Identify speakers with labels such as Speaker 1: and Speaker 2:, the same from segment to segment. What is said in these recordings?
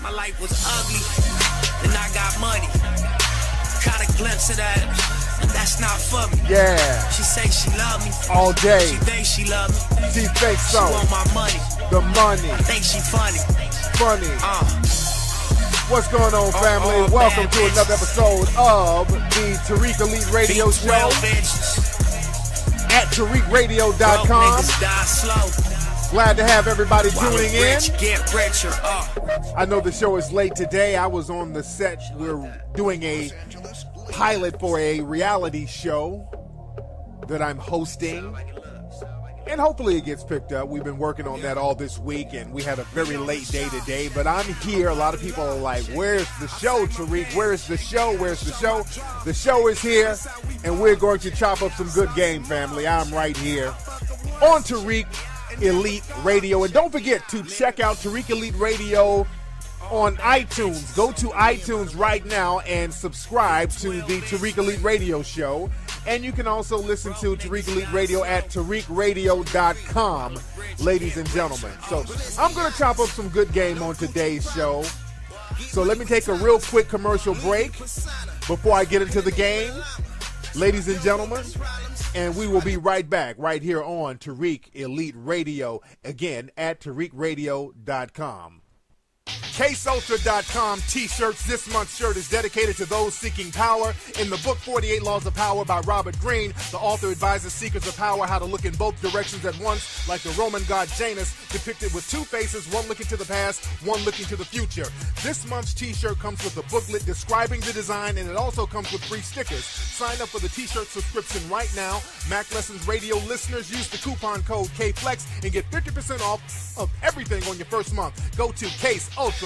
Speaker 1: My life was ugly, then I got money. Caught a glimpse of that, but that's not for me.
Speaker 2: Yeah.
Speaker 1: She say she love me
Speaker 2: all day.
Speaker 1: She think she love me.
Speaker 2: She thinks so.
Speaker 1: She want my money.
Speaker 2: The money.
Speaker 1: I think she funny.
Speaker 2: Funny. What's going on, family? Welcome to another episode of the Tariq Elite Radio Show at TariqRadio.com. Glad to have everybody tuning in. I know the show is late today. I was on the set. We're doing a pilot for a reality show that I'm hosting. And hopefully it gets picked up. We've been working on that all this week, and we had a very late day today. But I'm here. A lot of people are like, where's the show, Tariq? Where's the show? Where's the show? The show is here, and we're going to chop up some good game, family. I'm right here on Tariq Elite Radio. And don't forget to check out Tariq Elite Radio on iTunes. Go to iTunes right now and subscribe to the Tariq Elite Radio Show. And you can also listen to Tariq Elite Radio at TariqRadio.com, ladies and gentlemen. So I'm going to chop up some good game on today's show. So let me take a real quick commercial break before I get into the game, ladies and gentlemen. And we will be right back right here on Tariq Elite Radio, again, at TariqRadio.com. CaseUltra.com t-shirts. This month's shirt is dedicated to those seeking power. In the book 48 Laws of Power by Robert Greene, the author advises seekers of power how to look in both directions at once, like the Roman god Janus, depicted with two faces, one looking to the past, one looking to the future. This month's t-shirt comes with a booklet describing the design, and it also comes with free stickers. Sign up for the t-shirt subscription right now. Mac Lessons Radio listeners, use the coupon code KFLEX and get 50% off of everything on your first month. Go to CaseUltra.com.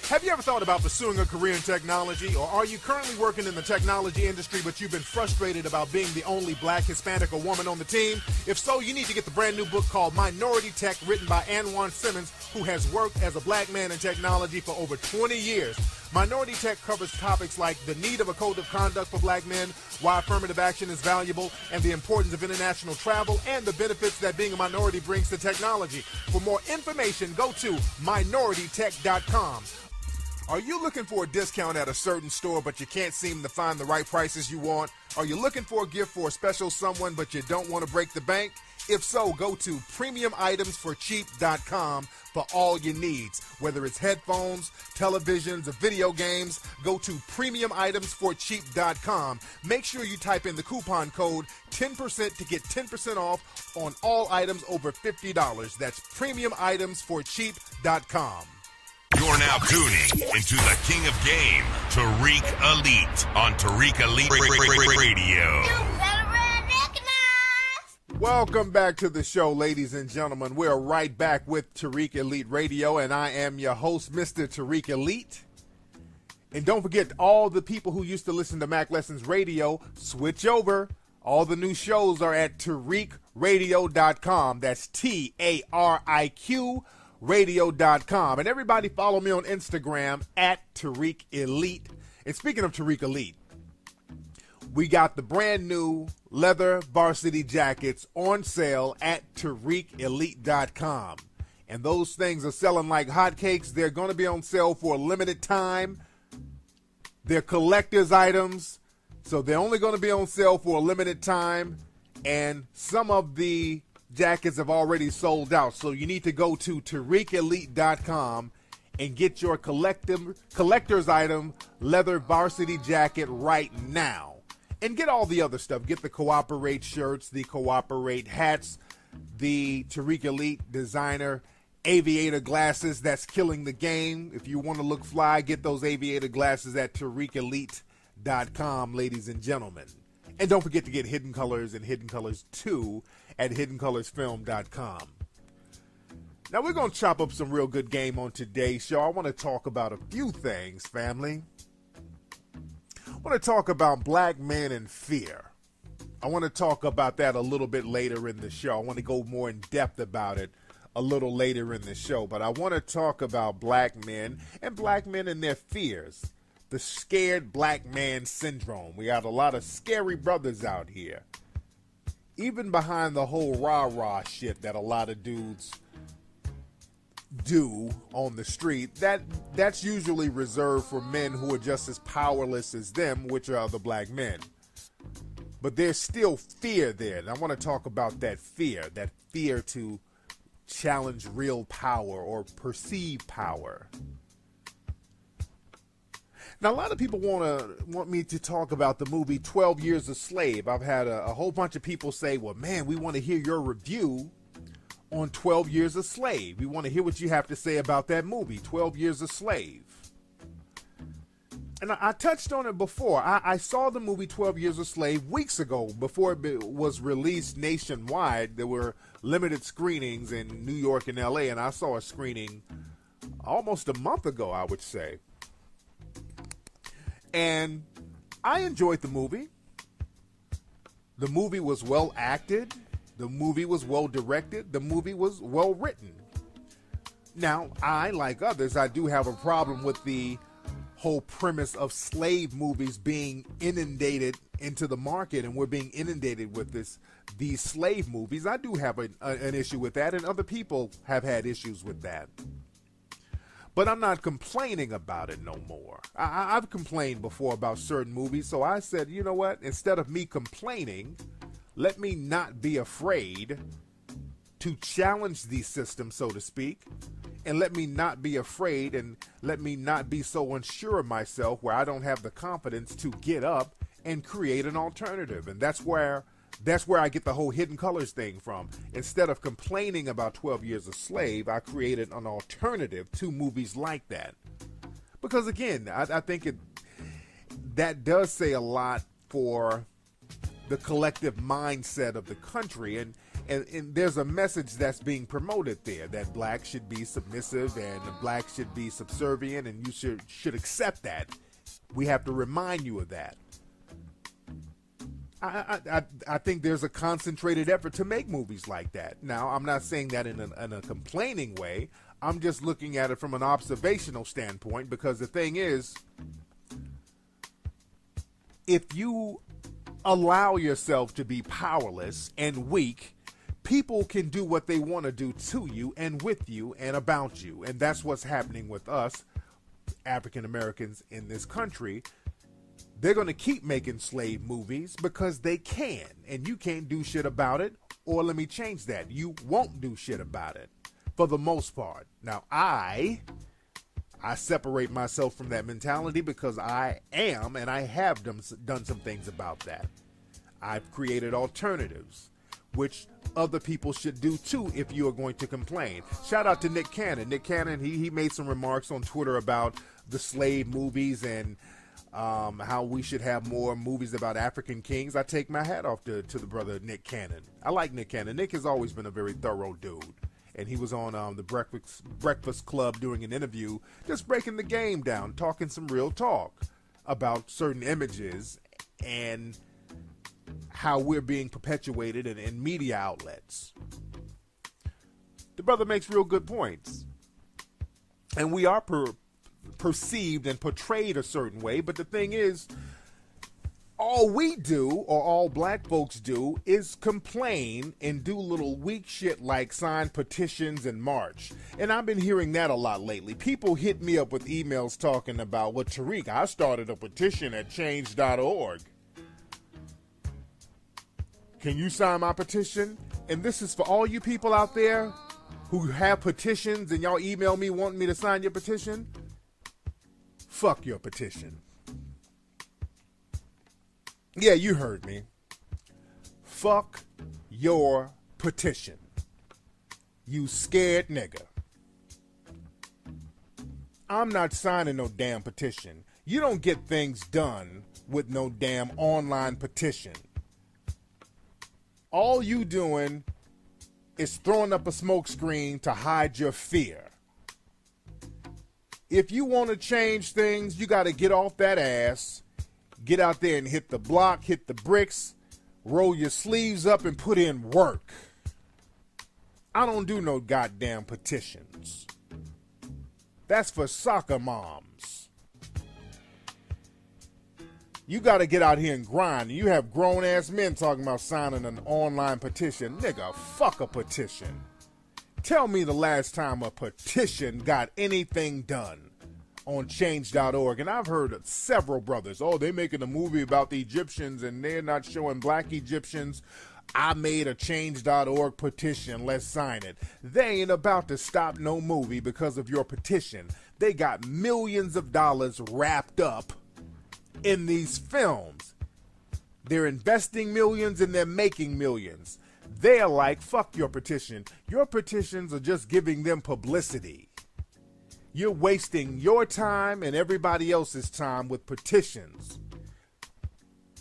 Speaker 2: Have you ever thought about pursuing a career in technology, or are you currently working in the technology industry but you've been frustrated about being the only black, Hispanic, or woman on the team? If so, you need to get the brand new book called Minority Tech, written by Anwan Simmons, who has worked as a black man in technology for over 20 years. Minority Tech covers topics like the need of a code of conduct for black men, why affirmative action is valuable, and the importance of international travel, and the benefits that being a minority brings to technology. For more information, go to minoritytech.com. Are you looking for a discount at a certain store, but you can't seem to find the right prices you want? Are you looking for a gift for a special someone, but you don't want to break the bank? If so, go to premiumitemsforcheap.com for all your needs. Whether it's headphones, televisions, or video games, go to premiumitemsforcheap.com. Make sure you type in the coupon code 10% to get 10% off on all items over $50. That's premiumitemsforcheap.com.
Speaker 3: You're now tuning into the King of Game, Tariq Elite, on Tariq Elite Radio.
Speaker 2: Welcome back to the show, ladies and gentlemen. We're right back with Tariq Elite Radio, and I am your host, Mr. Tariq Elite. And don't forget, all the people who used to listen to Mac Lessons Radio, switch over. All the new shows are at TariqRadio.com. That's TARIQ radio.com. And everybody follow me on Instagram at Tariq Elite. And speaking of Tariq Elite, we got the brand new leather varsity jackets on sale at TariqElite.com. And those things are selling like hotcakes. They're going to be on sale for a limited time. They're collector's items, so they're only going to be on sale for a limited time. And some of the jackets have already sold out, so you need to go to TariqElite.com and get your collector's item leather varsity jacket right now. And get all the other stuff. Get the Cooperate shirts, the Cooperate hats, the Tariq Elite designer aviator glasses that's killing the game. If you want to look fly, get those aviator glasses at TariqElite.com, ladies and gentlemen. And don't forget to get Hidden Colors and Hidden Colors 2 at HiddenColorsFilm.com. Now, we're going to chop up some real good game on today's show. I want to talk about a few things, family. I want to talk about black men and fear. I want to talk about that a little bit later in the show. I want to go more in depth about it a little later in the show. But I want to talk about black men and their fears. The scared black man syndrome. We got a lot of scary brothers out here. Even behind the whole rah-rah shit that a lot of dudes do on the street, that's usually reserved for men who are just as powerless as them, which are the black men. But there's still fear there, and I want to talk about that fear to challenge real power or perceived power. Now, a lot of people want me to talk about the movie 12 Years a Slave. I've had a whole bunch of people say, well, man, we want to hear your review on 12 Years a Slave. We want to hear what you have to say about that movie, 12 Years a Slave. And I touched on it before. I saw the movie 12 Years a Slave weeks ago before it was released nationwide. There were limited screenings in New York and LA, and I saw a screening almost a month ago, I would say. And I enjoyed the movie. The movie was well acted. The movie was well directed. The movie was well written. Now, I, like others, I do have a problem with the whole premise of slave movies being inundated into the market, and we're being inundated with these slave movies. I do have an issue with that, and other people have had issues with that. But I'm not complaining about it no more. I've complained before about certain movies, so I said, you know what? Instead of me complaining, let me not be afraid to challenge the system, so to speak, and let me not be afraid and let me not be so unsure of myself where I don't have the confidence to get up and create an alternative. And that's where I get the whole Hidden Colors thing from. Instead of complaining about 12 Years a Slave, I created an alternative to movies like that. Because again, I think that does say a lot for the collective mindset of the country, and there's a message that's being promoted there that blacks should be submissive and blacks should be subservient, and you should accept that. We have to remind you of that. I think there's a concentrated effort to make movies like that. Now, I'm not saying that in a complaining way. I'm just looking at it from an observational standpoint, because the thing is, if you allow yourself to be powerless and weak, people can do what they want to do to you and with you and about you. And that's what's happening with us, African Americans in this country. They're going to keep making slave movies because they can, and you can't do shit about it. Or let me change that. You won't do shit about it for the most part. Now, I separate myself from that mentality because I am, and I have done some things about that. I've created alternatives, which other people should do too if you are going to complain. Shout out to Nick Cannon. Nick Cannon, he made some remarks on Twitter about the slave movies and how we should have more movies about African kings. I take my hat off to the brother Nick Cannon. I like Nick Cannon. Nick has always been a very thorough dude. And he was on the Breakfast Club doing an interview, just breaking the game down, talking some real talk about certain images and how we're being perpetuated in media outlets. The brother makes real good points. And we are perceived and portrayed a certain way, but the thing is, all we do, or all black folks do, is complain and do little weak shit like sign petitions and march. And I've been hearing that a lot lately. People hit me up with emails talking about, well, Tariq, I started a petition at change.org. Can you sign my petition? And this is for all you people out there who have petitions and y'all email me wanting me to sign your petition. Fuck your petition. Yeah, you heard me. Fuck your petition. You scared nigga. I'm not signing no damn petition. You don't get things done with no damn online petition. All you doing is throwing up a smoke screen to hide your fear. If you want to change things, you got to get off that ass. Get out there and hit the block, hit the bricks, roll your sleeves up and put in work. I don't do no goddamn petitions. That's for soccer moms. You got to get out here and grind. You have grown-ass men talking about signing an online petition. Nigga, fuck a petition. Tell me the last time a petition got anything done on change.org. And I've heard of several brothers, oh, they're making a movie about the Egyptians and they're not showing black Egyptians. I made a change.org petition. Let's sign it. They ain't about to stop no movie because of your petition. They got millions of dollars wrapped up in these films. They're investing millions and they're making millions. They're like, fuck your petition. Your petitions are just giving them publicity. You're wasting your time and everybody else's time with petitions.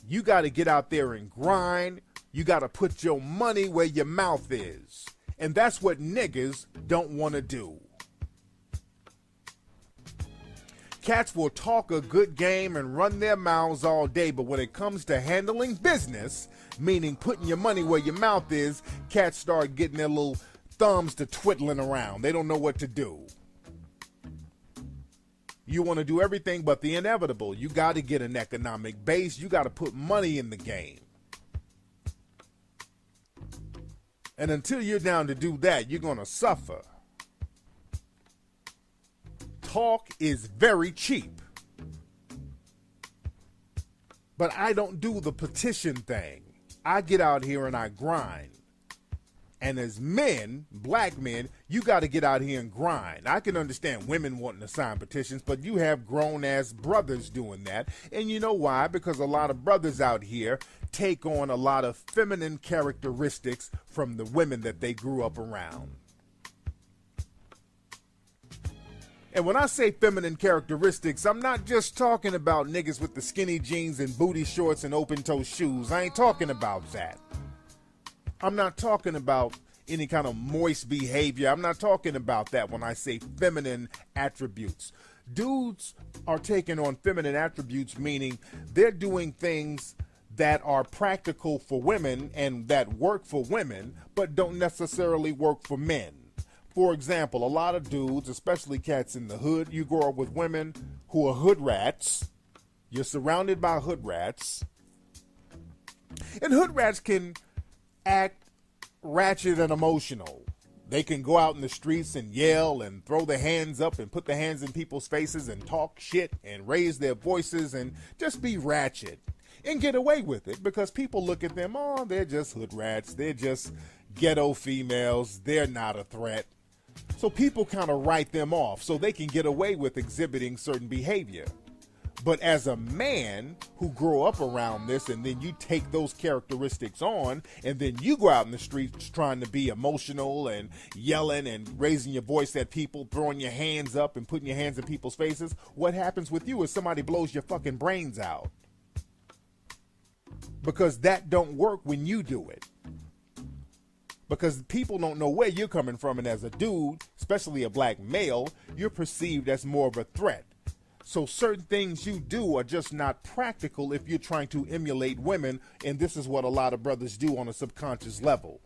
Speaker 2: You got to get out there and grind. You got to put your money where your mouth is. And that's what niggas don't want to do. Cats will talk a good game and run their mouths all day, but when it comes to handling business, meaning putting your money where your mouth is, cats start getting their little thumbs to twiddling around. They don't know what to do. You want to do everything but the inevitable. You got to get an economic base. You got to put money in the game. And until you're down to do that, you're going to suffer. Talk is very cheap. But I don't do the petition thing. I get out here and I grind. And as men, black men, you got to get out here and grind. I can understand women wanting to sign petitions, but you have grown-ass brothers doing that. And you know why? Because a lot of brothers out here take on a lot of feminine characteristics from the women that they grew up around. And when I say feminine characteristics, I'm not just talking about niggas with the skinny jeans and booty shorts and open-toe shoes. I ain't talking about that. I'm not talking about any kind of moist behavior. I'm not talking about that when I say feminine attributes. Dudes are taking on feminine attributes, meaning they're doing things that are practical for women and that work for women, but don't necessarily work for men. For example, a lot of dudes, especially cats in the hood, you grow up with women who are hood rats. You're surrounded by hood rats. And hood rats can act ratchet and emotional. They can go out in the streets and yell and throw their hands up and put their hands in people's faces and talk shit and raise their voices and just be ratchet and get away with it because people look at them, oh, they're just hood rats. They're just ghetto females. They're not a threat. So people kind of write them off so they can get away with exhibiting certain behavior. But as a man who grew up around this and then you take those characteristics on and then you go out in the streets trying to be emotional and yelling and raising your voice at people, throwing your hands up and putting your hands in people's faces, what happens with you is somebody blows your fucking brains out. Because that don't work when you do it. Because people don't know where you're coming from, and as a dude, especially a black male, you're perceived as more of a threat. So certain things you do are just not practical if you're trying to emulate women, and this is what a lot of brothers do on a subconscious level.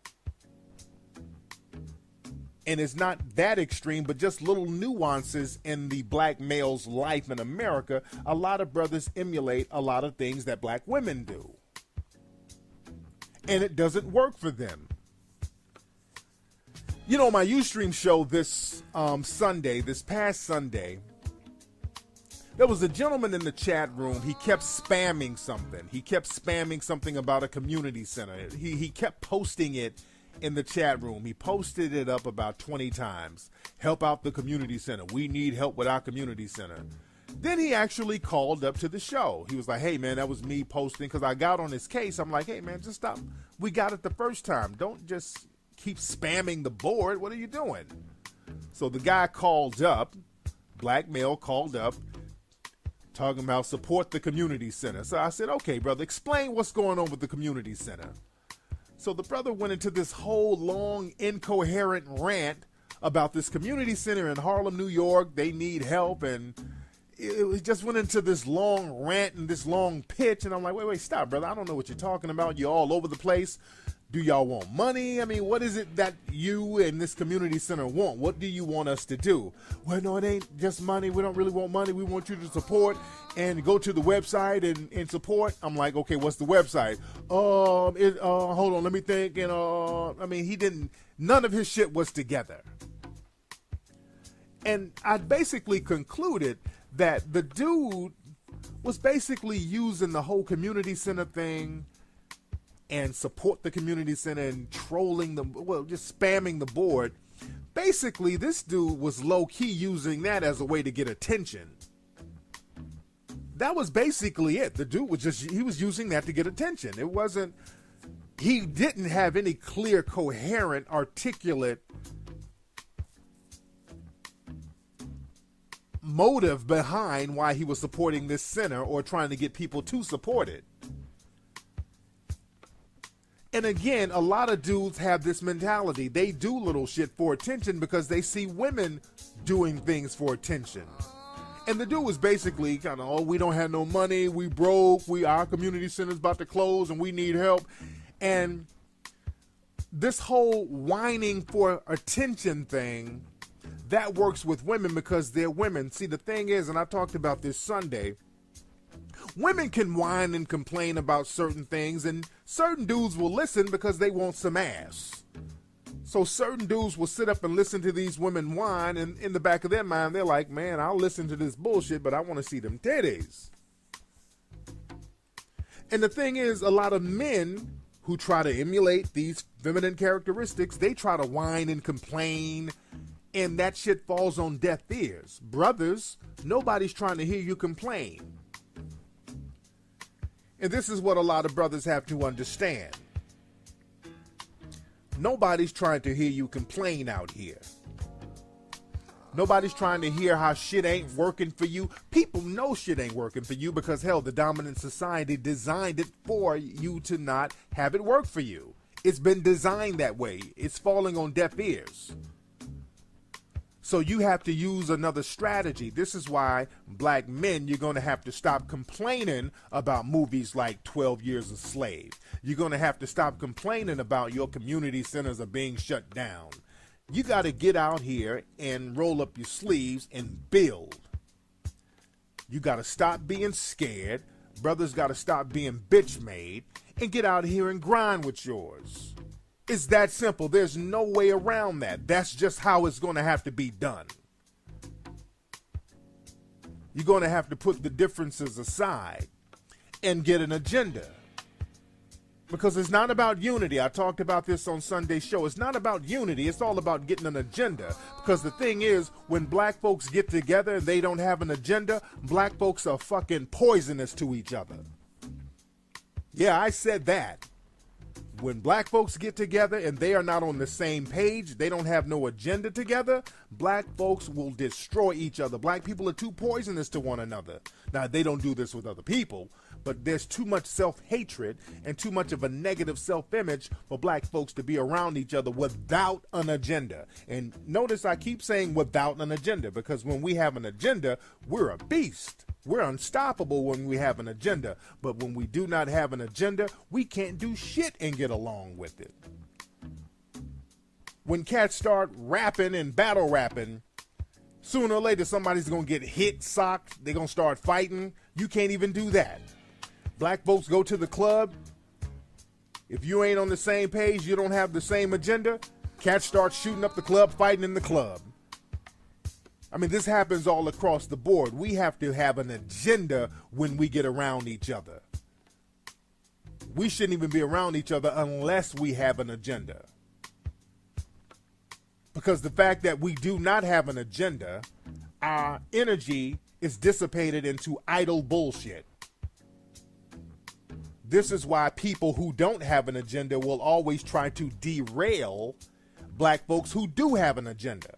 Speaker 2: And it's not that extreme, but just little nuances in the black male's life in America. A lot of brothers emulate a lot of things that black women do. And it doesn't work for them. You know, my Ustream show this past Sunday, there was a gentleman in the chat room. He kept spamming something. He kept spamming something about a community center. He kept posting it in the chat room. He posted it up about 20 times. Help out the community center. We need help with our community center. Then he actually called up to the show. He was like, hey, man, that was me posting because I got on his case. I'm like, hey, man, just stop. We got it the first time. Don't just keep spamming the board. What are you doing? So the guy called up, black male called up, talking about support the community center. So I said, okay, brother, explain what's going on with the community center. So the brother went into this whole long, incoherent rant about this community center in Harlem, New York. They need help. And it just went into this long rant and this long pitch. And I'm like, wait, stop, brother. I don't know what you're talking about. You're all over the place. Do y'all want money? I mean, what is it that you and this community center want? What do you want us to do? Well, no, it ain't just money. We don't really want money. We want you to support and go to the website and support. I'm like, okay, what's the website? Hold on, let me think. And I mean, none of his shit was together. And I basically concluded that the dude was basically using the whole community center thing and support the community center and trolling them, well, just spamming the board. Basically, this dude was low-key using that as a way to get attention. That was basically it. The dude he was using that to get attention. He didn't have any clear, coherent, articulate motive behind why he was supporting this center or trying to get people to support it. And again, a lot of dudes have this mentality. They do little shit for attention because they see women doing things for attention. And the dude was basically kind of, we don't have no money, we broke, our community center's about to close and we need help. And this whole whining for attention thing, that works with women because they're women. See, the thing is, and I talked about this Sunday, women can whine and complain about certain things, and certain dudes will listen because they want some ass. So certain dudes will sit up and listen to these women whine, and in the back of their mind, they're like, man, I'll listen to this bullshit, but I want to see them titties. And the thing is, a lot of men who try to emulate these feminine characteristics, they try to whine and complain, and that shit falls on deaf ears. Brothers, nobody's trying to hear you complain. And this is what a lot of brothers have to understand. Nobody's trying to hear you complain out here. Nobody's trying to hear how shit ain't working for you. People know shit ain't working for you because, hell, the dominant society designed it for you to not have it work for you. It's been designed that way. It's falling on deaf ears. So you have to use another strategy. This is why, black men, you're going to have to stop complaining about movies like 12 Years a Slave. You're going to have to stop complaining about your community centers are being shut down. You got to get out here and roll up your sleeves and build. You got to stop being scared. Brothers got to stop being bitch made and get out here and grind with yours. It's that simple. There's no way around that. That's just how it's going to have to be done. You're going to have to put the differences aside and get an agenda. Because it's not about unity. I talked about this on Sunday's show. It's not about unity. It's all about getting an agenda. Because the thing is, when black folks get together and they don't have an agenda, black folks are fucking poisonous to each other. Yeah, I said that. When black folks get together and they are not on the same page, they don't have no agenda together, black folks will destroy each other. Black people are too poisonous to one another. Now, they don't do this with other people, but there's too much self-hatred and too much of a negative self-image for black folks to be around each other without an agenda. And notice I keep saying without an agenda, because when we have an agenda, we're a beast. We're unstoppable when we have an agenda. But when we do not have an agenda, we can't do shit and get along with it. When cats start rapping and battle rapping, sooner or later somebody's going to get hit, socked. They're going to start fighting. You can't even do that. Black folks go to the club. If you ain't on the same page, you don't have the same agenda, cats start shooting up the club, fighting in the club. I mean, this happens all across the board. We have to have an agenda when we get around each other. We shouldn't even be around each other unless we have an agenda. Because the fact that we do not have an agenda, our energy is dissipated into idle bullshit. This is why people who don't have an agenda will always try to derail black folks who do have an agenda.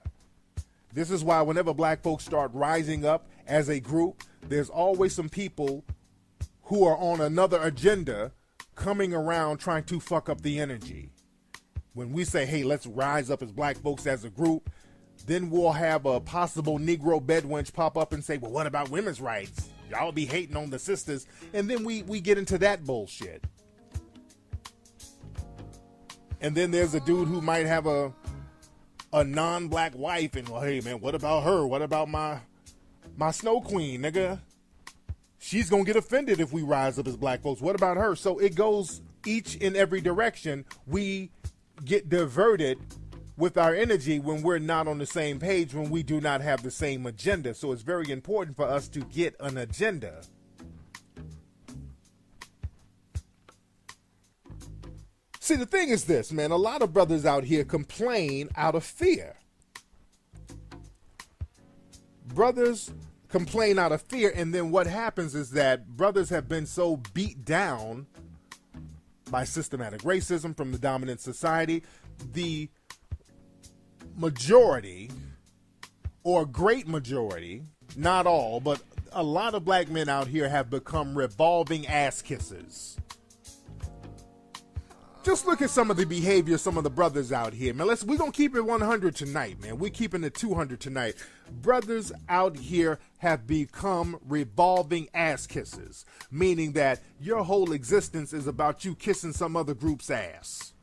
Speaker 2: This is why whenever black folks start rising up as a group, there's always some people who are on another agenda coming around trying to fuck up the energy. When we say, hey, let's rise up as black folks as a group, then we'll have a possible Negro bedwench pop up and say, well, what about women's rights? Y'all be hating on the sisters. And then we get into that bullshit. And then there's a dude who might have a non-black wife, and well, hey man, what about her? What about my snow queen, nigga? She's gonna get offended if we rise up as black folks. What about her? So it goes each in every direction. We get diverted with our energy when we're not on the same page, when we do not have the same agenda. So it's very important for us to get an agenda. See, the thing is this, man, a lot of brothers out here complain out of fear. Brothers complain out of fear, and then what happens is that brothers have been so beat down by systematic racism from the dominant society. The majority, or great majority, not all, but a lot of black men out here have become revolving ass kissers. Just look at some of the behavior of some of the brothers out here, man. We're going to keep it 100 tonight, man. We're keeping it 200 tonight. Brothers out here have become revolving ass kissers, meaning that your whole existence is about you kissing some other group's ass.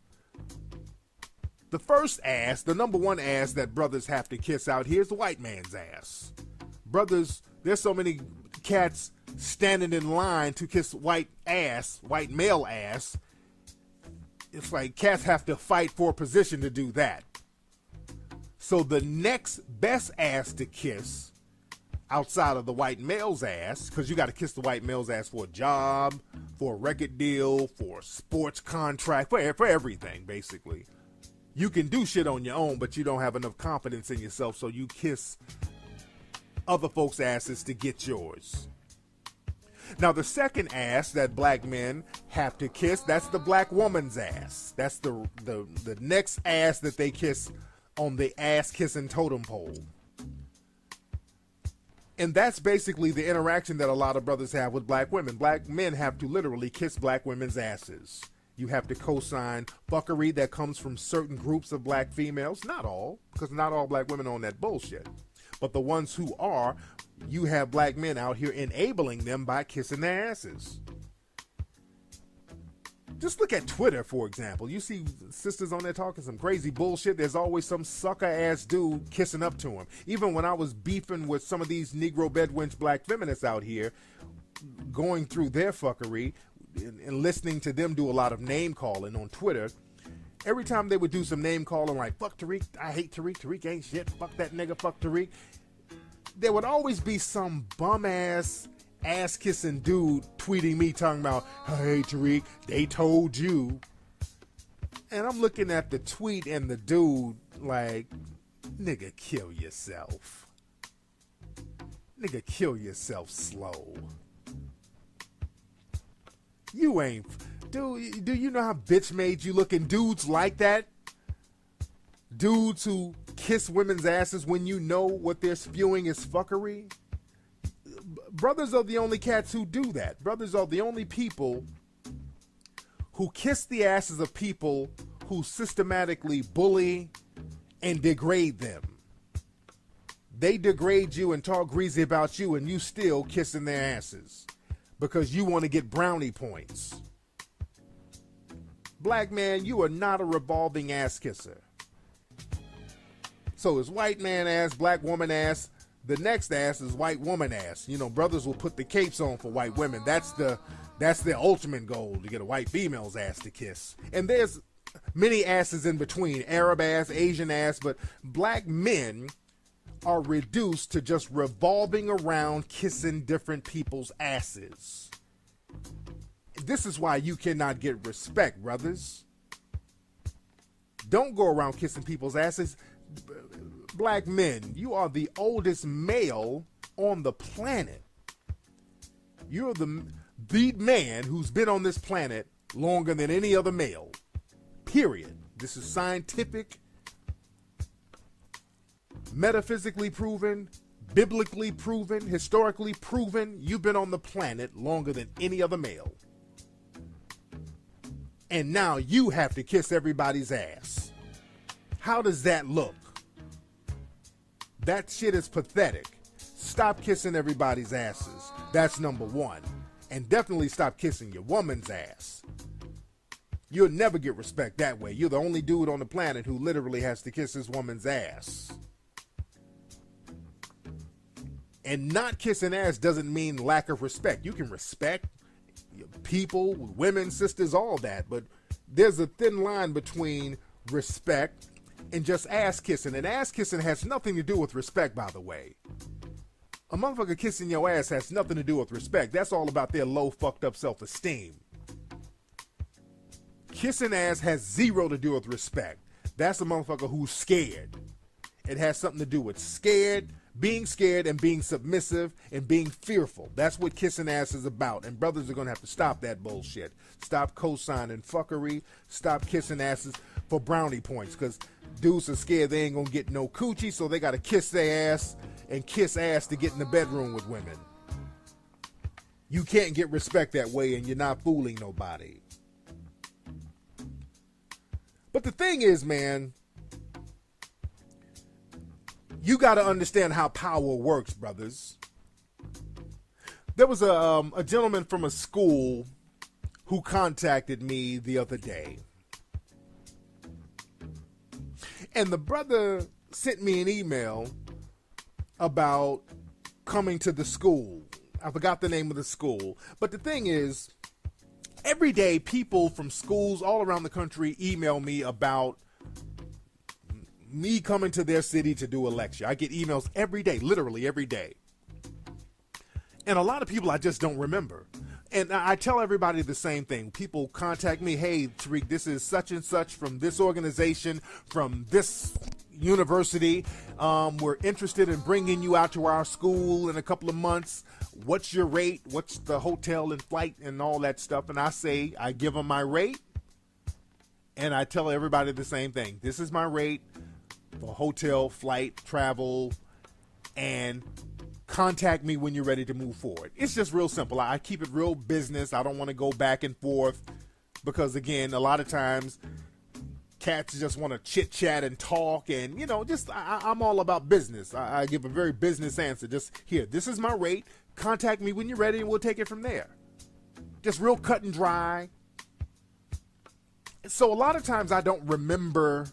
Speaker 2: The first ass, the number one ass that brothers have to kiss out here is the white man's ass. Brothers, there's so many cats standing in line to kiss white male ass. It's like cats have to fight for a position to do that. So the next best ass to kiss outside of the white male's ass, because you got to kiss the white male's ass for a job, for a record deal, for a sports contract, for everything, basically. You can do shit on your own, but you don't have enough confidence in yourself, so you kiss other folks' asses to get yours. Now, the second ass that black men have to kiss, that's the black woman's ass. That's the next ass that they kiss on the ass-kissing totem pole. And that's basically the interaction that a lot of brothers have with black women. Black men have to literally kiss black women's asses. You have to co-sign fuckery that comes from certain groups of black females. Not all, because not all black women are on that bullshit. But the ones who are, you have black men out here enabling them by kissing their asses. Just look at Twitter, for example. You see sisters on there talking some crazy bullshit. There's always some sucker-ass dude kissing up to him. Even when I was beefing with some of these Negro bedwench black feminists out here, going through their fuckery and listening to them do a lot of name-calling on Twitter, every time they would do some name-calling like, fuck Tariq, I hate Tariq, Tariq ain't shit, fuck that nigga, fuck Tariq, there would always be some bum-ass, ass-kissing dude tweeting me talking about, hey Tariq, they told you. And I'm looking at the tweet and the dude like, nigga, kill yourself. Nigga, kill yourself slow. You ain't... Dude, do you know how bitch made you look? And dudes like that? Dudes who kiss women's asses when you know what they're spewing is fuckery? Brothers are the only cats who do that. Brothers are the only people who kiss the asses of people who systematically bully and degrade them. They degrade you and talk greasy about you, and you still kissing their asses because you want to get brownie points. Black man, you are not a revolving ass kisser. So it's white man ass, black woman ass. The next ass is white woman ass. You know, brothers will put the capes on for white women. That's their ultimate goal, to get a white female's ass to kiss. And there's many asses in between, Arab ass, Asian ass, but black men are reduced to just revolving around kissing different people's asses. This is why you cannot get respect, brothers. Don't go around kissing people's asses. Black men, you are the oldest male on the planet. You're the man who's been on this planet longer than any other male. Period. This is scientific, metaphysically proven, biblically proven, historically proven. You've been on the planet longer than any other male. And now you have to kiss everybody's ass. How does that look? That shit is pathetic. Stop kissing everybody's asses. That's number one. And definitely stop kissing your woman's ass. You'll never get respect that way. You're the only dude on the planet who literally has to kiss this woman's ass. And not kissing ass doesn't mean lack of respect. You can respect people, women, sisters, all that. But there's a thin line between respect and just ass kissing. And ass kissing has nothing to do with respect, by the way. A motherfucker kissing your ass has nothing to do with respect. That's all about their low, fucked up self-esteem. Kissing ass has zero to do with respect. That's a motherfucker who's scared. It has something to do with scared, and being submissive and being fearful. That's what kissing ass is about. And brothers are going to have to stop that bullshit. Stop co-signing fuckery. Stop kissing asses for brownie points. Because dudes are scared they ain't going to get no coochie, so they got to kiss their ass and kiss ass to get in the bedroom with women. You can't get respect that way, and you're not fooling nobody. But the thing is, man, you got to understand how power works, brothers. There was a gentleman from a school who contacted me the other day. And the brother sent me an email about coming to the school. I forgot the name of the school. But the thing is, every day people from schools all around the country email me about me coming to their city to do a lecture. I get emails every day, literally every day. And a lot of people I just don't remember. And I tell everybody the same thing. People contact me, hey, Tariq, this is such and such from this organization, from this university. We're interested in bringing you out to our school in a couple of months. What's your rate? What's the hotel and flight and all that stuff? And I give them my rate. And I tell everybody the same thing. This is my rate for hotel, flight, travel, and contact me when you're ready to move forward. It's just real simple. I keep it real business. I don't want to go back and forth because, again, a lot of times cats just want to chit chat and talk, and I'm all about business. I give a very business answer. Just here, this is my rate. Contact me when you're ready, and we'll take it from there. Just real cut and dry. So a lot of times I don't remember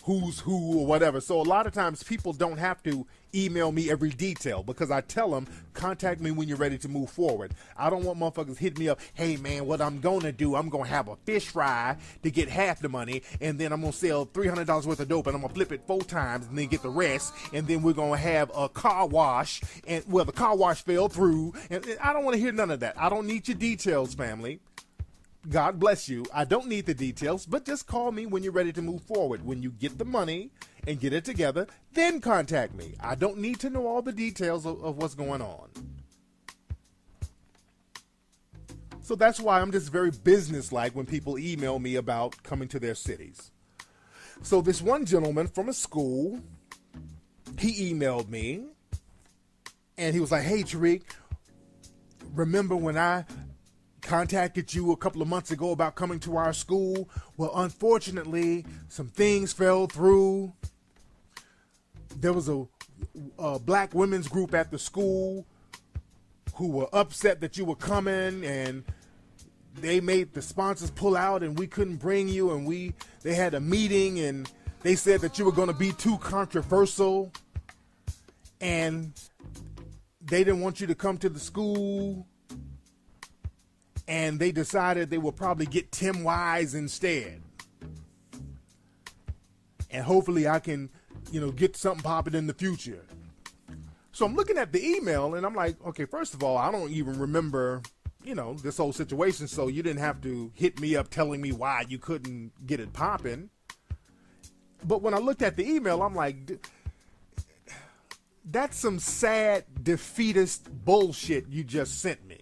Speaker 2: who's who or whatever. So a lot of times people don't have to email me every detail because I tell them, contact me when you're ready to move forward. I don't want motherfuckers hitting me up, hey man, what I'm going to do, I'm going to have a fish fry to get half the money, and then I'm going to sell $300 worth of dope, and I'm going to flip it 4 times and then get the rest, and then we're going to have a car wash, and well, the car wash fell through, and I don't want to hear none of that. I don't need your details, family. God bless you. I don't need the details, but just call me when you're ready to move forward. When you get the money and get it together, then contact me. I don't need to know all the details of what's going on. So that's why I'm just very businesslike when people email me about coming to their cities. So this one gentleman from a school, he emailed me, and he was like, hey, Tariq, remember when I contacted you a couple of months ago about coming to our school? Well, unfortunately, some things fell through. There was a black women's group at the school who were upset that you were coming, and they made the sponsors pull out, and we couldn't bring you, and they had a meeting, and they said that you were going to be too controversial, and they didn't want you to come to the school. And they decided they would probably get Tim Wise instead. And hopefully I can, get something popping in the future. So I'm looking at the email and I'm like, okay, first of all, I don't even remember, this whole situation. So you didn't have to hit me up telling me why you couldn't get it popping. But when I looked at the email, I'm like, that's some sad, defeatist bullshit you just sent me.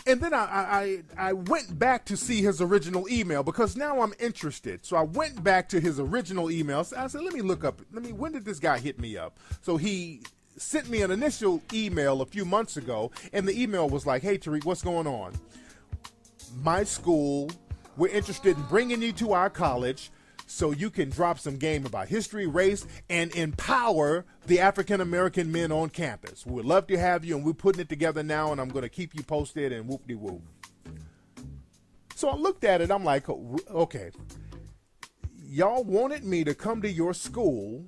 Speaker 2: And then I went back to see his original email because now I'm interested. So I went back to his original email. I said, let me look up, when did this guy hit me up? So he sent me an initial email a few months ago, and the email was like, hey, Tariq, what's going on? My school, we're interested in bringing you to our college so you can drop some game about history, race, and empower the African-American men on campus. We would love to have you, and we're putting it together now, and I'm going to keep you posted and whoop-de-whoop. So I looked at it. I'm like, okay, y'all wanted me to come to your school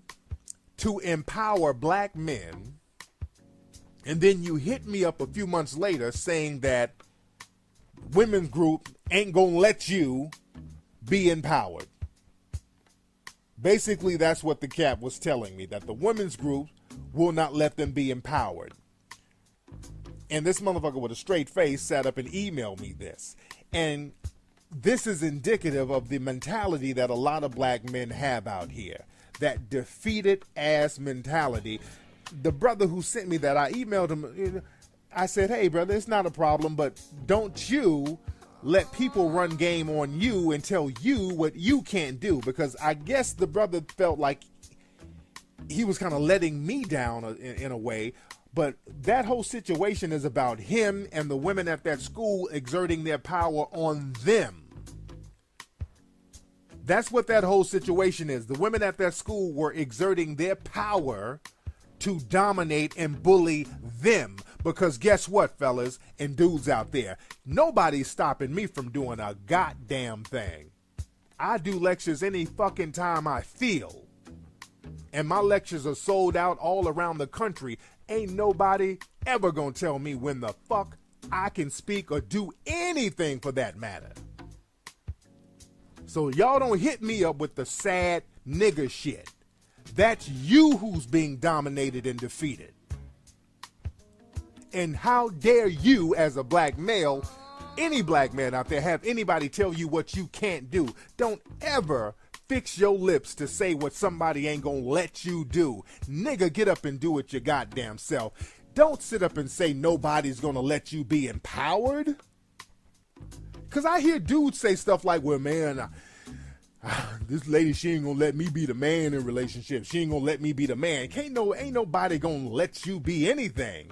Speaker 2: to empower black men, and then you hit me up a few months later saying that women's group ain't gonna let you be empowered. Basically, that's what the cap was telling me, that the women's group will not let them be empowered. And this motherfucker with a straight face sat up and emailed me this. And this is indicative of the mentality that a lot of black men have out here. That defeated ass mentality. The brother who sent me that, I emailed him. I said, hey, brother, it's not a problem, but don't you let people run game on you and tell you what you can't do. Because I guess the brother felt like he was kind of letting me down in a way. But that whole situation is about him and the women at that school exerting their power on them. That's what that whole situation is. The women at that school were exerting their power to dominate and bully them. Because guess what, fellas and dudes out there? Nobody's stopping me from doing a goddamn thing. I do lectures any fucking time I feel. And my lectures are sold out all around the country. Ain't nobody ever gonna tell me when the fuck I can speak or do anything for that matter. So y'all don't hit me up with the sad nigger shit. That's you who's being dominated and defeated. And how dare you as a black male, any black man out there, have anybody tell you what you can't do. Don't ever fix your lips to say what somebody ain't gonna let you do. Nigga, get up and do it your goddamn self. Don't sit up and say nobody's gonna let you be empowered. Cause I hear dudes say stuff like, well, man, this lady, she ain't gonna let me be the man in relationships. She ain't gonna let me be the man. Ain't nobody gonna let you be anything.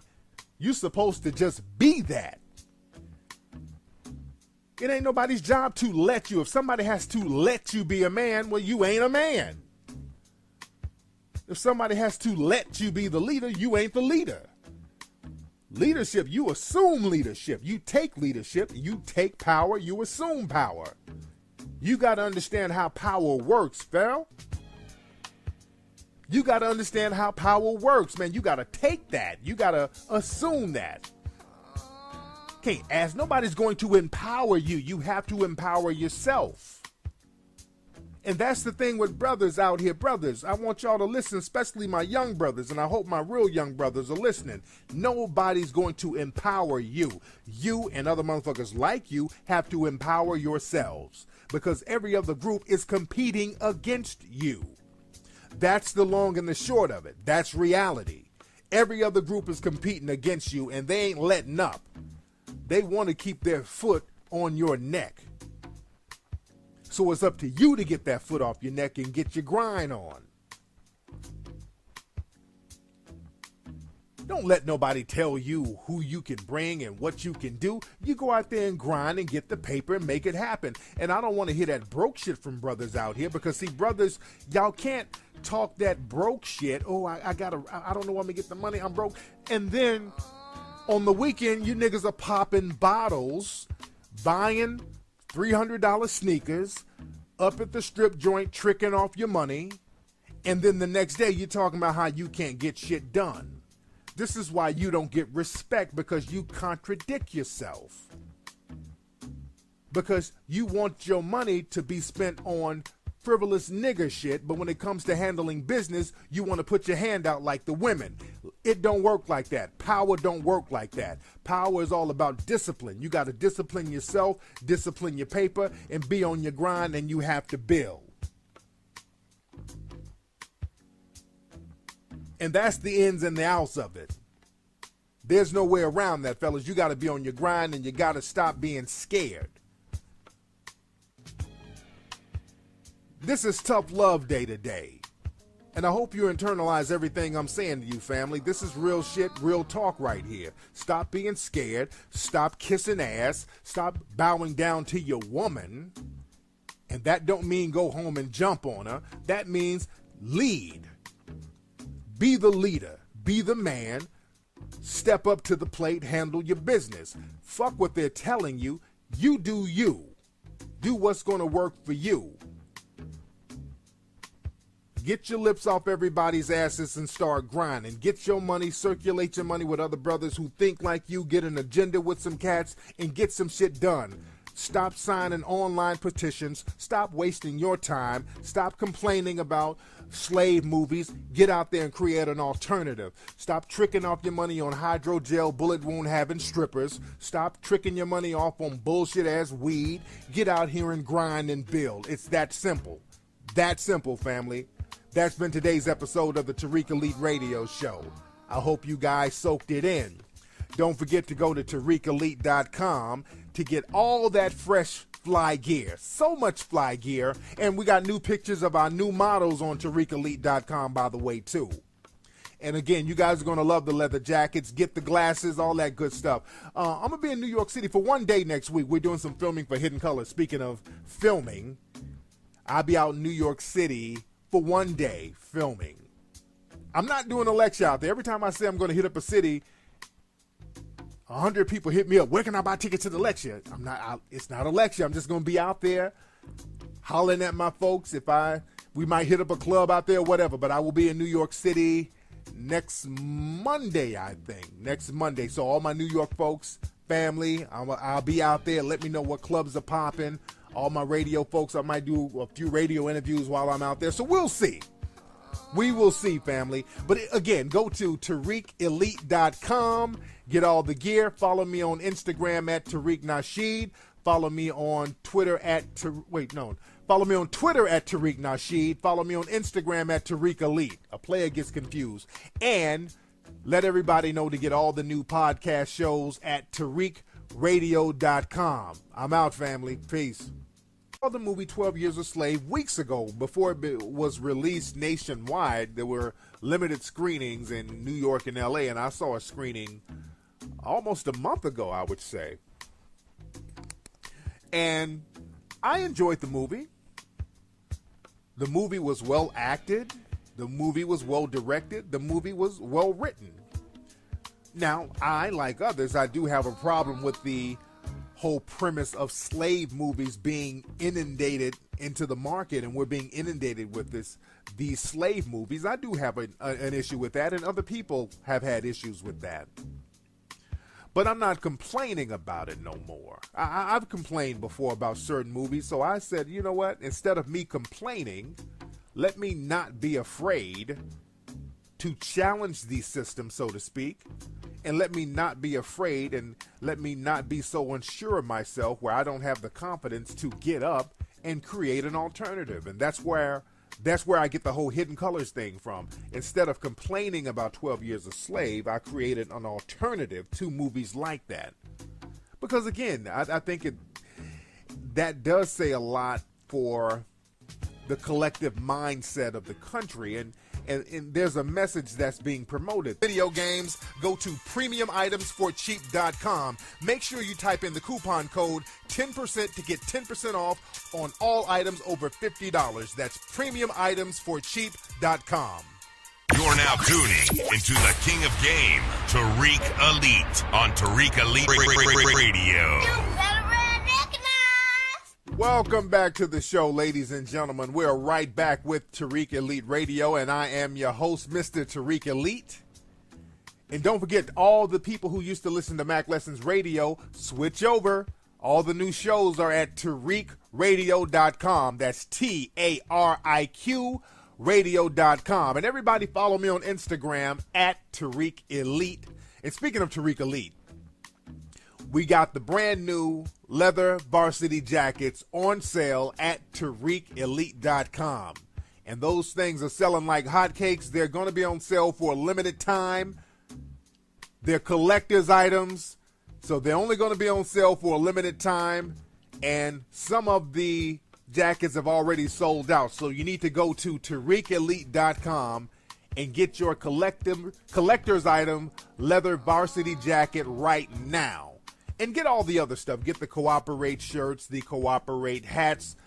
Speaker 2: You supposed to just be that. It ain't nobody's job to let you. If somebody has to let you be a man, well, you ain't a man. If somebody has to let you be the leader, you ain't the leader. Leadership, you assume leadership. You take leadership, you take power, you assume power. You got to understand how power works, fam. You got to understand how power works, man. You got to take that. You got to assume that. Can't ask. Nobody's going to empower you. You have to empower yourself. And that's the thing with brothers out here. Brothers, I want y'all to listen, especially my young brothers, and I hope my real young brothers are listening. Nobody's going to empower you. You and other motherfuckers like you have to empower yourselves, because every other group is competing against you. That's the long and the short of it. That's reality. Every other group is competing against you, and they ain't letting up. They want to keep their foot on your neck. So it's up to you to get that foot off your neck and get your grind on. Don't let nobody tell you who you can bring and what you can do. You go out there and grind and get the paper and make it happen. And I don't want to hear that broke shit from brothers out here, because see, brothers, y'all can't talk that broke shit. Oh, I don't know when I'm gonna get the money, I'm broke. And then on the weekend, you niggas are popping bottles, buying $300 sneakers, up at the strip joint, tricking off your money. And then the next day, you're talking about how you can't get shit done. This is why you don't get respect, because you contradict yourself. Because you want your money to be spent on frivolous nigger shit, but when it comes to handling business, you want to put your hand out like the women. It don't work like that. Power don't work like that. Power is all about discipline. You got to discipline yourself, discipline your paper, and be on your grind, and you have to build. And that's the ins and the outs of it. There's no way around that, fellas. You got to be on your grind, and you got to stop being scared. This is Tough Love Day today. And I hope you internalize everything I'm saying to you, family. This is real shit, real talk right here. Stop being scared. Stop kissing ass. Stop bowing down to your woman. And that don't mean go home and jump on her. That means lead. Be the leader. Be the man. Step up to the plate. Handle your business. Fuck what they're telling you. You do you. Do what's going to work for you. Get your lips off everybody's asses and start grinding. Get your money, circulate your money with other brothers who think like you. Get an agenda with some cats and get some shit done. Stop signing online petitions. Stop wasting your time. Stop complaining about slave movies. Get out there and create an alternative. Stop tricking off your money on hydrogel, bullet wound having strippers. Stop tricking your money off on bullshit ass weed. Get out here and grind and build. It's that simple. That simple, family. That's been today's episode of the Tariq Elite Radio Show. I hope you guys soaked it in. Don't forget to go to TariqElite.com to get all that fresh fly gear. So much fly gear. And we got new pictures of our new models on TariqElite.com, by the way, too. And again, you guys are going to love the leather jackets, get the glasses, all that good stuff. I'm going to be in New York City for one day next week. We're doing some filming for Hidden Colors. Speaking of filming, I'll be out in New York City for one day filming. I'm not doing a lecture out there. Every time I say I'm going to hit up a city, 100 people hit me up. Where can I buy tickets to the lecture? It's not a lecture. I'm just going to be out there hollering at my folks. We might hit up a club out there, whatever. But I will be in New York City next Monday, I think. Next Monday. So all my New York folks, family, I'll be out there. Let me know what clubs are popping. All my radio folks, I might do a few radio interviews while I'm out there. So we'll see. We will see, family. But again, go to TariqElite.com. Get all the gear. Follow me on Instagram at Tariq Nasheed. Follow me on Twitter at Follow me on Twitter at Tariq Nasheed. Follow me on Instagram at Tariq Elite. A player gets confused. And let everybody know to get all the new podcast shows at TariqRadio.com. I'm out, family. Peace. I saw the movie 12 Years a Slave weeks ago. Before it was released nationwide, there were limited screenings in New York and LA, and I saw a screening almost a month ago, I would say. And I enjoyed the movie. The movie was well acted. The movie was well directed. The movie was well written. Now, like others, I do have a problem with the whole premise of slave movies being inundated into the market, and we're being inundated with these slave movies. I do have an issue with that, and other people have had issues with that. But I'm not complaining about it no more. I've complained before about certain movies, so I said, you know what? Instead of me complaining, let me not be afraid to challenge the system, so to speak, and let me not be afraid and let me not be so unsure of myself where I don't have the confidence to get up and create an alternative. And that's where I get the whole Hidden Colors thing from. Instead of complaining about 12 Years a Slave, I created an alternative to movies like that. Because again, I think that does say a lot for the collective mindset of the country, and there's a message that's being promoted. Video games, go to premiumitemsforcheap.com. Make sure you type in the coupon code 10% to get 10% off on all items over $50. That's premiumitemsforcheap.com.
Speaker 3: You're now tuning into the King of Game, Tariq Elite, on Tariq Elite Radio.
Speaker 2: Welcome back to the show, ladies and gentlemen. We're right back with Tariq Elite Radio, and I am your host, Mr. Tariq Elite. And don't forget, all the people who used to listen to Mac Lessons Radio, switch over. All the new shows are at TariqRadio.com. That's TARIQ radio.com. And everybody follow me on Instagram at Tariq Elite. And speaking of Tariq Elite, we got the brand new leather varsity jackets on sale at TariqElite.com. And those things are selling like hotcakes. They're going to be on sale for a limited time. They're collector's items, so they're only going to be on sale for a limited time. And some of the jackets have already sold out. So you need to go to TariqElite.com and get your collector's item leather varsity jacket right now. And get all the other stuff. Get the Cooperate shirts, the Cooperate hats,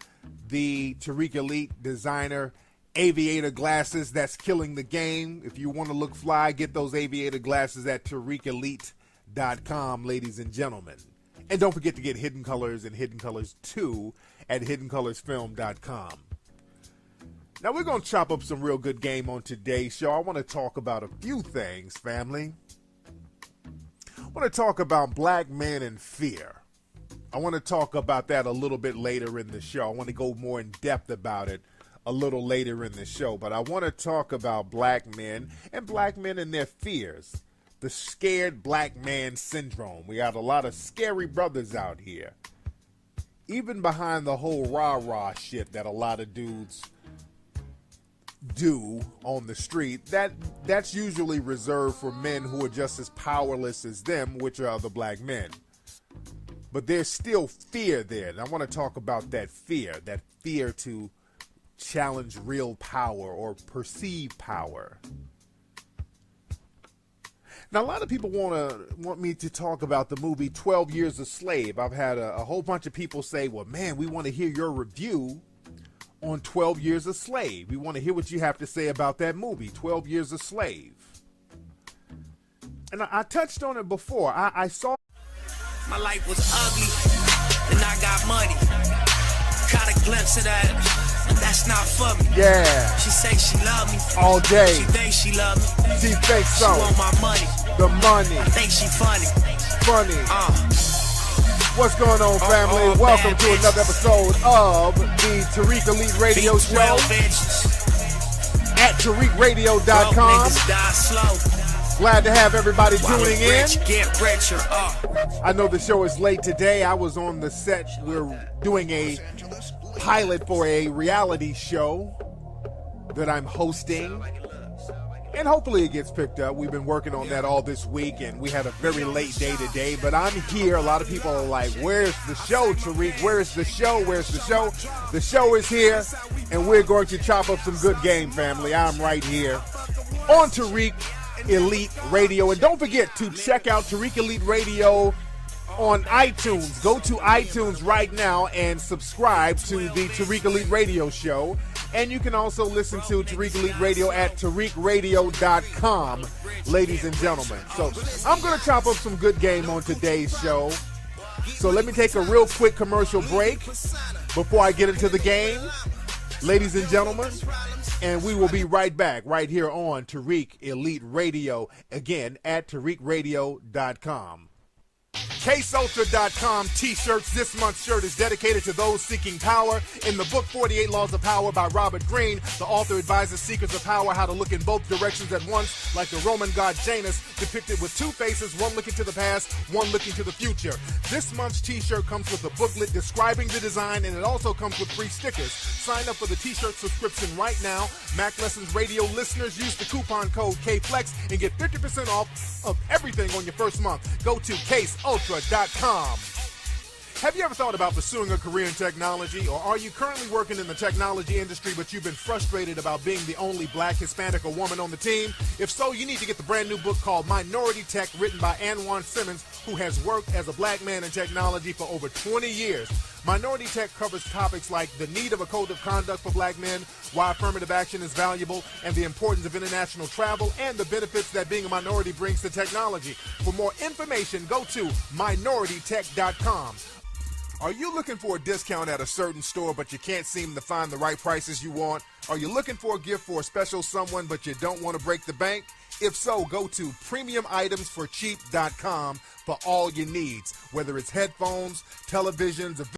Speaker 2: the Tariq Elite designer aviator glasses that's killing the game. If you want to look fly, get those aviator glasses at TariqElite.com, ladies and gentlemen. And don't forget to get Hidden Colors and Hidden Colors 2 at hiddencolorsfilm.com. Now, we're going to chop up some real good game on today's show. I want to talk about a few things, family. I want to talk about black men and fear. I want to talk about that a little bit later in the show. I want to go more in depth about it a little later in the show. But I want to talk about black men and their fears. The scared black man syndrome. We got a lot of scary brothers out here. Even behind the whole rah-rah shit that a lot of dudes do on the street, that's usually reserved for men who are just as powerless as them, which are the black men. But there's still fear there, and I want to talk about that fear to challenge real power or perceive power. Now, a lot of people want me to talk about the movie 12 Years a Slave. I've had a whole bunch of people say, well, man, we want to hear your review on 12 Years a Slave. We want to hear what you have to say about that movie, 12 Years a Slave. And I touched on it before. I saw...
Speaker 1: My life was ugly, then I got money. Caught a glimpse of that, but that's not for me.
Speaker 2: Yeah.
Speaker 1: She say she love me.
Speaker 2: All day.
Speaker 1: She think she love me.
Speaker 2: She thinks so.
Speaker 1: She want my money.
Speaker 2: The money.
Speaker 1: I think she funny.
Speaker 2: Funny. What's going on, family? Welcome to another episode of the Tariq Elite Radio Show at TariqRadio.com. Glad to have everybody tuning in. I know the show is late today. I was on the set. We're doing a pilot for a reality show that I'm hosting. And hopefully it gets picked up. We've been working on that all this week, and we had a very late day today. But I'm here. A lot of people are like, where's the show, Tariq? Where's the show? Where's the show? The show is here, and we're going to chop up some good game, family. I'm right here on Tariq Elite Radio. And don't forget to check out Tariq Elite Radio on iTunes. Go to iTunes right now and subscribe to the Tariq Elite Radio Show. And you can also listen to Tariq Elite Radio at TariqRadio.com, ladies and gentlemen. So I'm going to chop up some good game on today's show. So let me take a real quick commercial break before I get into the game, ladies and gentlemen. And we will be right back right here on Tariq Elite Radio, again, at TariqRadio.com. CaseUltra.com t-shirts. This month's shirt is dedicated to those seeking power. In the book 48 Laws of Power by Robert Greene, the author advises seekers of power how to look in both directions at once, like the Roman god Janus, depicted with two faces, one looking to the past, one looking to the future. This month's t-shirt comes with a booklet describing the design, and it also comes with free stickers. Sign up for the t-shirt subscription right now. Mac Lessons Radio listeners use the coupon code KFLEX and get 50% off of everything on your first month. Go to CaseUltra.com. Have you ever thought about pursuing a career in technology, or are you currently working in the technology industry but you've been frustrated about being the only black, Hispanic, or woman on the team? If so, you need to get the brand new book called Minority Tech, written by Anwan Simmons, who has worked as a black man in technology for over 20 years. Minority Tech covers topics like the need of a code of conduct for black men, why affirmative action is valuable, and the importance of international travel, and the benefits that being a minority brings to technology. For more information, go to minoritytech.com. Are you looking for a discount at a certain store but you can't seem to find the right prices you want? Are you looking for a gift for a special someone but you don't want to break the bank? If so, go to premiumitemsforcheap.com for all your needs, whether it's headphones, televisions,